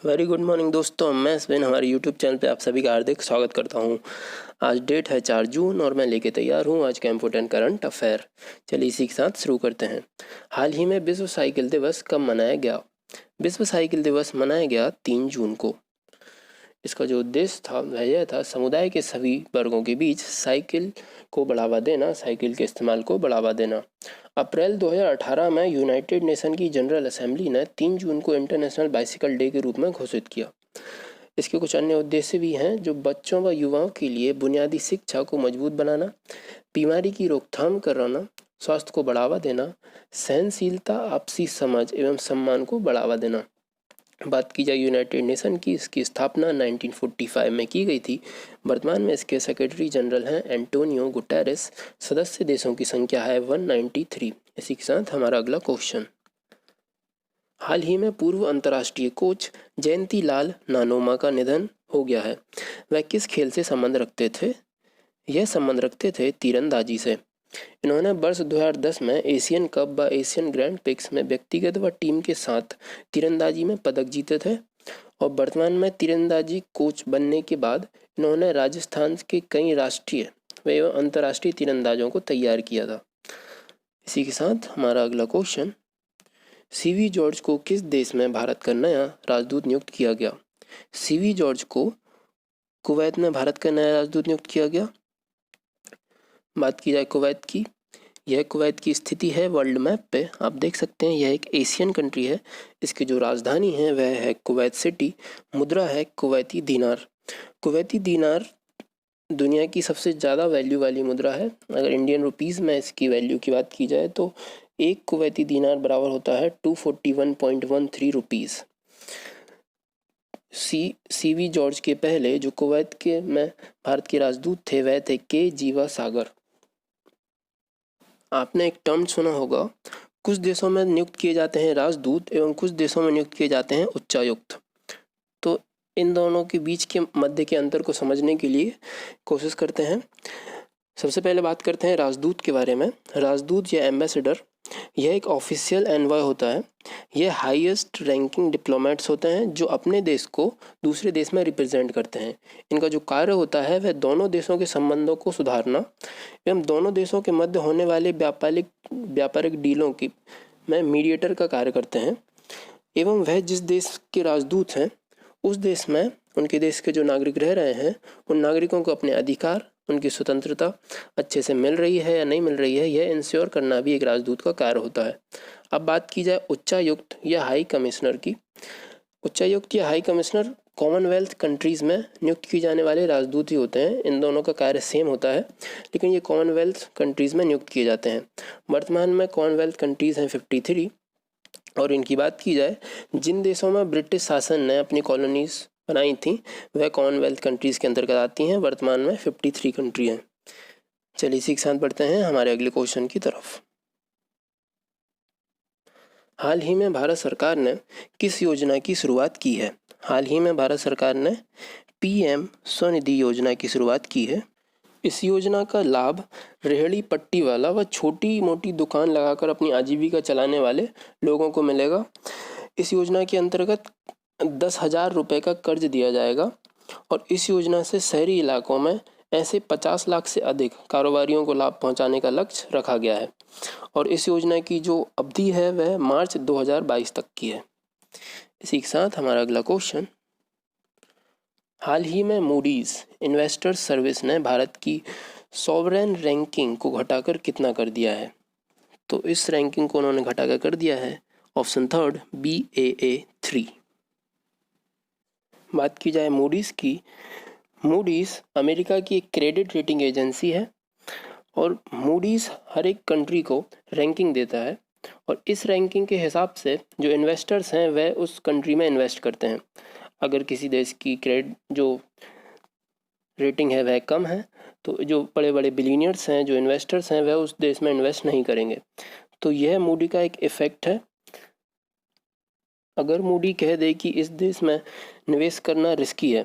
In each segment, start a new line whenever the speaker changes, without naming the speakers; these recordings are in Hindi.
वेरी गुड मॉर्निंग दोस्तों, मैं स्वेन हमारे यूट्यूब चैनल पे आप सभी का हार्दिक स्वागत करता हूँ। आज डेट है 4 जून और मैं लेके तैयार हूँ आज का इम्पोर्टेंट करंट अफेयर। चलिए इसी के साथ शुरू करते हैं। हाल ही में विश्व साइकिल दिवस कब मनाया गया? विश्व साइकिल दिवस मनाया गया 3 जून को। इसका जो उद्देश्य था वह यह था समुदाय के सभी वर्गों के बीच साइकिल को बढ़ावा देना, साइकिल के इस्तेमाल को बढ़ावा देना। अप्रैल 2018 में यूनाइटेड नेशन की जनरल असेंबली ने 3 जून को इंटरनेशनल बाइसिकल डे के रूप में घोषित किया। इसके कुछ अन्य उद्देश्य भी हैं, जो बच्चों व युवाओं के लिए बुनियादी शिक्षा को मजबूत बनाना, बीमारी की रोकथाम कराना, स्वास्थ्य को बढ़ावा देना, सहनशीलता, आपसी समझ एवं सम्मान को बढ़ावा देना। बात की जाए यूनाइटेड नेशन की, इसकी स्थापना 1945 में की गई थी। वर्तमान में इसके सेक्रेटरी जनरल हैं एंटोनियो गुटेरेस। सदस्य देशों की संख्या है 193। इसी के साथ हमारा अगला क्वेश्चन। हाल ही में पूर्व अंतर्राष्ट्रीय कोच जयंती लाल नानोमा का निधन हो गया है। वह किस खेल से संबंध रखते थे? यह संबंध रखते थे तीरंदाजी से। इन्होंने वर्ष 2010 में एशियन कप व एशियन ग्रैंड प्रिक्स में व्यक्तिगत व टीम के साथ तीरंदाजी में पदक जीते थे और वर्तमान में तीरंदाजी कोच बनने के बाद इन्होंने राजस्थान के कई राष्ट्रीय व अंतर्राष्ट्रीय तीरंदाजों को तैयार किया था। इसी के साथ हमारा अगला क्वेश्चन। सीवी जॉर्ज को किस देश में भारत का नया राजदूत नियुक्त किया गया? सीवी जॉर्ज को कुवैत में भारत का नया राजदूत नियुक्त किया गया। बात की जाए कुवैत की, यह कुवैत की स्थिति है वर्ल्ड मैप पे आप देख सकते हैं। यह एक एशियन कंट्री है। इसकी जो राजधानी है वह है कुवैत सिटी। मुद्रा है कुवैती दीनार। कुवैती दीनार दुनिया की सबसे ज़्यादा वैल्यू वाली मुद्रा है। अगर इंडियन रुपीज़ में इसकी वैल्यू की बात की जाए तो एक कुवैती दीनार बराबर होता है 241.13 रुपीज़। सीवी जॉर्ज के पहले जो कुवैत के में भारत के राजदूत थे वह थे के जीवा सागर। आपने एक टर्म सुना होगा, कुछ देशों में नियुक्त किए जाते हैं राजदूत एवं कुछ देशों में नियुक्त किए जाते हैं उच्चायुक्त। तो इन दोनों के बीच के मध्य के अंतर को समझने के लिए कोशिश करते हैं। सबसे पहले बात करते हैं राजदूत के बारे में। राजदूत या एम्बेसडर यह एक ऑफिशियल एनवॉय होता है। यह हाईएस्ट रैंकिंग डिप्लोमेट्स होते हैं जो अपने देश को दूसरे देश में रिप्रेजेंट करते हैं। इनका जो कार्य होता है वह दोनों देशों के संबंधों को सुधारना एवं दोनों देशों के मध्य होने वाले व्यापारिक डीलों की में मीडिएटर का कार्य करते हैं। एवं वह जिस देश के राजदूत हैं उस देश में उनके देश के जो नागरिक रह रहे हैं उन नागरिकों को अपने अधिकार, उनकी स्वतंत्रता अच्छे से मिल रही है या नहीं मिल रही है, यह इंश्योर करना भी एक राजदूत का कार्य होता है। अब बात की जाए उच्चायुक्त या हाई कमिश्नर की। उच्चायुक्त या हाई कमिश्नर कॉमनवेल्थ कंट्रीज़ में नियुक्त किए जाने वाले राजदूत ही होते हैं। इन दोनों का कार्य सेम होता है, लेकिन ये कॉमनवेल्थ कंट्रीज़ में नियुक्त किए जाते हैं। वर्तमान में कॉमनवेल्थ कंट्रीज़ हैं 53। और इनकी बात की जाए, जिन देशों में ब्रिटिश शासन ने अपनी कॉलोनीज बनाई थी वह कॉमनवेल्थ कंट्रीज़ के अंतर्गत आती हैं। वर्तमान में 53 कंट्री हैं। चलिए इसी के साथ बढ़ते हैं हमारे अगले क्वेश्चन की तरफ। हाल ही में भारत सरकार ने किस योजना की शुरुआत की है? हाल ही में भारत सरकार ने पीएम स्वनिधि योजना की शुरुआत की है। इस योजना का लाभ रेहड़ी पट्टी वाला व छोटी मोटी दुकान लगाकर अपनी आजीविका चलाने वाले लोगों को मिलेगा। इस योजना के अंतर्गत 10,000 रुपये का कर्ज दिया जाएगा और इस योजना से शहरी इलाकों में ऐसे 50 लाख से अधिक कारोबारियों को लाभ पहुंचाने का लक्ष्य रखा गया है और इस योजना की जो अवधि है वह मार्च 2022 तक की है। इसी के साथ हमारा अगला क्वेश्चन। हाल ही में मूडीज इन्वेस्टर्स सर्विस ने भारत की सॉवरेन रैंकिंग को घटाकर कितना कर दिया है? तो इस रैंकिंग को उन्होंने घटाकर कर दिया है ऑप्शन थर्ड BAA3। बात की जाए मूडीज़ की, मूडीज़ अमेरिका की एक क्रेडिट रेटिंग एजेंसी है और मूडीज़ हर एक कंट्री को रैंकिंग देता है और इस रैंकिंग के हिसाब से जो इन्वेस्टर्स हैं वह उस कंट्री में इन्वेस्ट करते हैं। अगर किसी देश की क्रेडिट जो रेटिंग है वह कम है तो जो बड़े बड़े बिलियनियर्स हैं, जो इन्वेस्टर्स हैं, वह उस देश में इन्वेस्ट नहीं करेंगे। तो यह मूडी का एक इफ़ेक्ट है। अगर मूडी कह दे कि इस देश में निवेश करना रिस्की है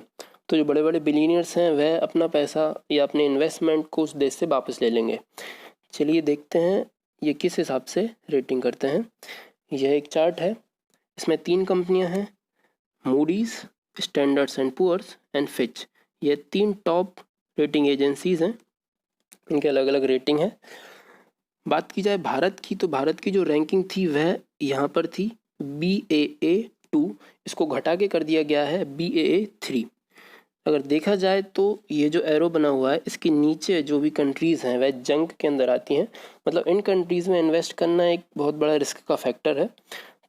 तो जो बड़े बड़े बिलियनियर्स हैं वह अपना पैसा या अपने इन्वेस्टमेंट को उस देश से वापस ले लेंगे। चलिए देखते हैं ये किस हिसाब से रेटिंग करते हैं। यह एक चार्ट है, इसमें 3 कंपनियां हैं, Moody's, Standards and Poor's and Fitch, ये 3 टॉप रेटिंग एजेंसीज हैं, इनके अलग अलग रेटिंग है। बात की जाए भारत की, तो भारत की जो रैंकिंग थी वह यहाँ पर थी BAA2, इसको घटा के कर दिया गया है BAA3। अगर देखा जाए तो ये जो एरो बना हुआ है, इसके नीचे जो भी कंट्रीज़ हैं वह जंग के अंदर आती हैं, मतलब इन कंट्रीज़ में इन्वेस्ट करना एक बहुत बड़ा रिस्क का फैक्टर है।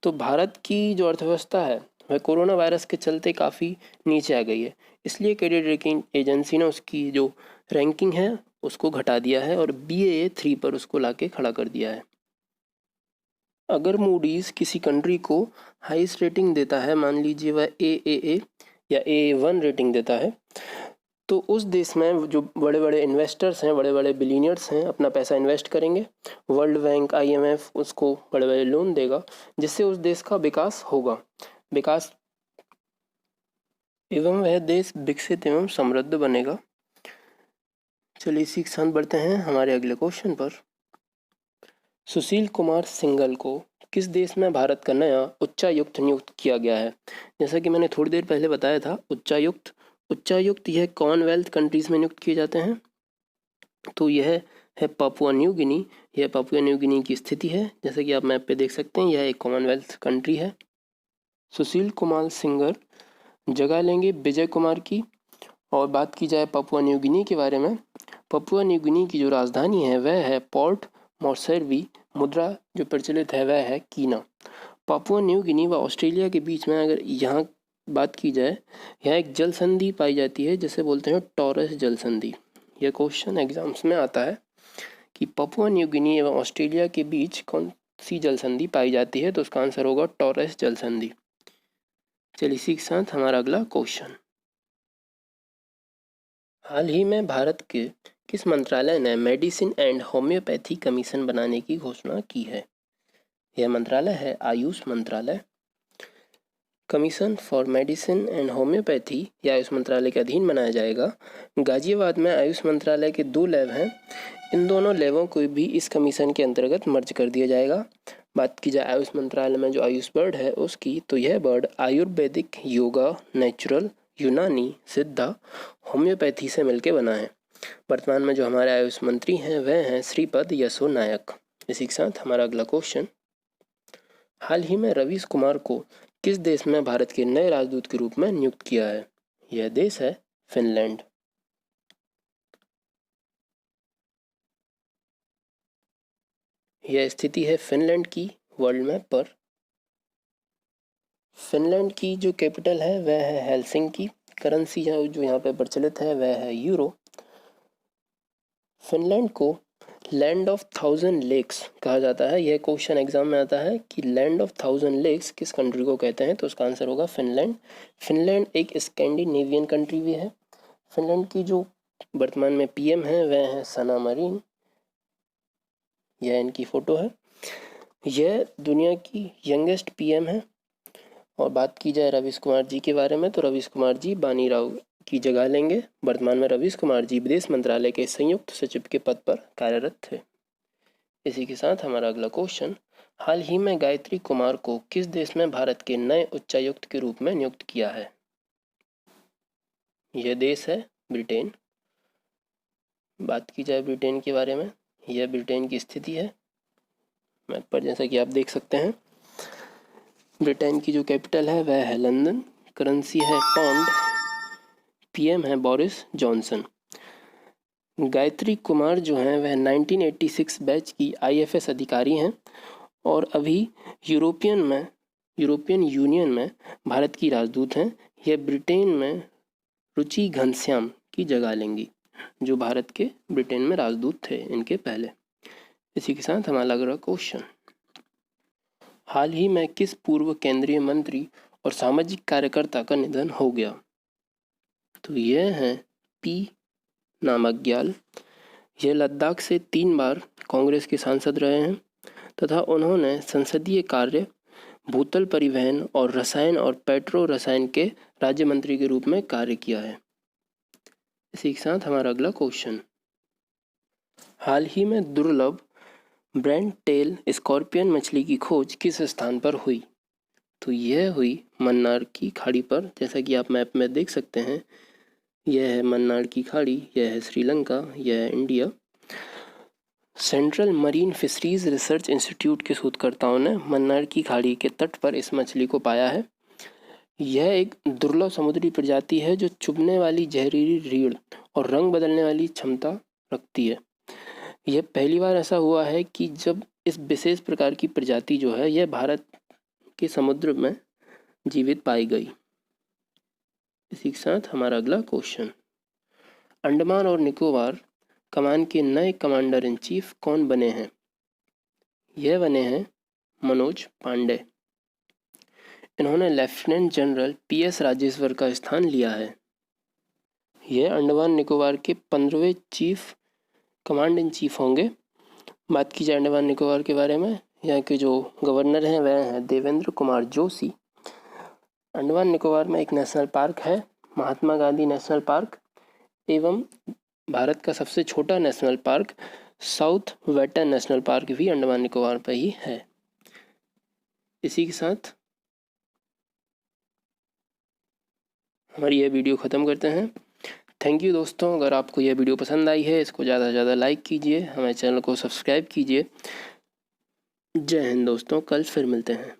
तो भारत की जो अर्थव्यवस्था है वह कोरोना वायरस के चलते काफ़ी नीचे आ गई है, इसलिए क्रेडिट रेटिंग एजेंसी ने उसकी जो रैंकिंग है उसको घटा दिया है और BAA3 पर उसको लाके खड़ा कर दिया है। अगर मूडीज किसी कंट्री को हाईएस्ट रेटिंग देता है, मान लीजिए वह AAA या AA1 रेटिंग देता है, तो उस देश में जो बड़े बड़े इन्वेस्टर्स हैं, बड़े बड़े बिलीनियर्स हैं, अपना पैसा इन्वेस्ट करेंगे। वर्ल्ड बैंक, IMF उसको बड़े बड़े लोन देगा, जिससे उस देश का विकास होगा, विकास एवं वह देश विकसित एवं समृद्ध बनेगा। चलिए इसी के साथ बढ़ते हैं हमारे अगले क्वेश्चन पर। सुशील कुमार सिंघल को किस देश में भारत का नया उच्चायुक्त नियुक्त किया गया है? जैसा कि मैंने थोड़ी देर पहले बताया था, उच्चायुक्त यह कॉमनवेल्थ कंट्रीज में नियुक्त किए जाते हैं। तो यह है पापुआ न्यू गिनी। यह पापुआ न्यू गिनी की स्थिति है, जैसे कि आप मैप पे देख सकते हैं, यह एक कॉमनवेल्थ कंट्री है। सुशील कुमार सिंघल जगह लेंगे विजय कुमार की। और बात की जाए पापुआ न्यू गिनी के बारे में, पापुआ न्यू गिनी की जो राजधानी है वह है पोर्ट मोर्सेवी। मुद्रा जो प्रचलित है वह है कीना। पापुआ न्यू गिनी व ऑस्ट्रेलिया के बीच में अगर यहाँ बात की जाए, यहाँ एक जल संधि पाई जाती है जिसे बोलते हैं टॉरस जल संधि। यह क्वेश्चन एग्जाम्स में आता है कि पापुआ न्यू गिनी एवं ऑस्ट्रेलिया के बीच कौन सी जल संधि पाई जाती है, तो उसका आंसर होगा टॉरस जल संधि। चलिए इसी के साथ हमारा अगला क्वेश्चन। हाल ही में भारत के किस मंत्रालय ने मेडिसिन एंड होम्योपैथी कमीशन बनाने की घोषणा की है? यह मंत्रालय है आयुष मंत्रालय। Commission for medicine and homeopathy या आयुष मंत्रालय के अधीन बनाया जाएगा। गाजियाबाद में आयुष मंत्रालय के 2 लैब हैं, इन दोनों लैबों को भी इस कमीशन के अंतर्गत मर्ज कर दिया जाएगा। बात की जाए आयुष मंत्रालय में जो आयुष बर्ड है उसकी, तो यह बर्ड आयुर्वेदिक, योगा, नेचुरल, यूनानी, सिद्धा, होम्योपैथी से मिलकर बना है। वर्तमान में जो हमारे आयुष मंत्री हैं वह हैं श्रीपद यसो नायक। इसी के साथ हमारा अगला क्वेश्चन। हाल ही में रवीश कुमार को किस देश में भारत के नए राजदूत के रूप में नियुक्त किया है? यह देश है फिनलैंड। यह स्थिति है फिनलैंड की वर्ल्ड मैप पर। फिनलैंड की जो कैपिटल है वह है हेलसिंकी। करेंसी जो यहाँ पे प्रचलित है वह है यूरो। फिनलैंड को लैंड ऑफ 1000 लेक्स कहा जाता है। यह क्वेश्चन एग्जाम में आता है कि लैंड ऑफ 1000 लेक्स किस कंट्री को कहते हैं, तो उसका आंसर होगा फिनलैंड। फिनलैंड एक स्कैंडिनेवियन कंट्री भी है। फिनलैंड की जो वर्तमान में PM है वह है सना मरीन। यह इनकी फोटो है। यह दुनिया की यंगेस्ट PM है। और बात की जाए रवीश कुमार जी के बारे में, तो रवीश कुमार जी बानी राव की जगह लेंगे। वर्तमान में रवीश कुमार जी विदेश मंत्रालय के संयुक्त सचिव के पद पर कार्यरत थे। इसी के साथ हमारा अगला क्वेश्चन। हाल ही में गायत्री कुमार को किस देश में भारत के नए उच्चायुक्त के रूप में नियुक्त किया है? यह देश है ब्रिटेन। बात की जाए ब्रिटेन के बारे में, यह ब्रिटेन की स्थिति है मैप पर, जैसा कि आप देख सकते हैं। ब्रिटेन की जो कैपिटल है वह है लंदन। करेंसी है पाउंड। PM है बोरिस जॉनसन। गायत्री कुमार जो हैं वह 1986 बैच की IFS अधिकारी हैं और अभी यूरोपियन यूनियन में भारत की राजदूत हैं। यह ब्रिटेन में रुचि घनश्याम की जगह लेंगी, जो भारत के ब्रिटेन में राजदूत थे इनके पहले। इसी के साथ हमारा अगला क्वेश्चन। हाल ही में किस पूर्व केंद्रीय मंत्री और सामाजिक कार्यकर्ता का निधन हो गया? तो यह है P नामग्याल। यह लद्दाख से 3 बार कांग्रेस के सांसद रहे हैं तथा उन्होंने संसदीय कार्य, भूतल परिवहन और रसायन और पेट्रो रसायन के राज्य मंत्री के रूप में कार्य किया है। इसी के साथ हमारा अगला क्वेश्चन। हाल ही में दुर्लभ ब्रैंड टेल स्कॉर्पियन मछली की खोज किस स्थान पर हुई? तो यह हुई मन्नार की खाड़ी पर, जैसा कि आप मैप में देख सकते हैं। यह है मन्नार की खाड़ी, यह है श्रीलंका, यह है India. Central marine fisheries research institute के शोधकर्ताओं ने मन्नार की खाड़ी के तट पर इस मछली को पाया है। यह एक दुर्लभ समुद्री प्रजाति है जो चुभने वाली जहरीली रीढ़ और रंग बदलने वाली क्षमता रखती है। यह पहली बार ऐसा हुआ है कि जब इस विशेष प्रकार की प्रजाति जो है यह भारत के समुद्र में जीवित पाई गई। इसी के साथ हमारा अगला क्वेश्चन, अंडमान और निकोबार कमान के नए कमांडर इन चीफ कौन बने हैं? यह बने हैं मनोज पांडे। इन्होंने लेफ्टिनेंट जनरल PS राजेश्वर का स्थान लिया है। यह अंडमान निकोबार के 15वें चीफ कमांड इन चीफ होंगे। बात की जाए अंडमान निकोबार के बारे में, यहाँ के जो गवर्नर हैं वह हैं देवेंद्र कुमार जोशी। अंडमान निकोबार में एक नेशनल पार्क है, महात्मा गांधी नेशनल पार्क, एवं भारत का सबसे छोटा national park south veteran national park भी अंडमान निकोबार पर ही है। इसी के साथ हमारी यह वीडियो ख़त्म करते हैं। थैंक यू दोस्तों। अगर आपको यह वीडियो पसंद आई है इसको ज़्यादा से ज़्यादा लाइक कीजिए, हमारे चैनल को सब्सक्राइब कीजिए। जय हिंद दोस्तों, कल फिर मिलते हैं।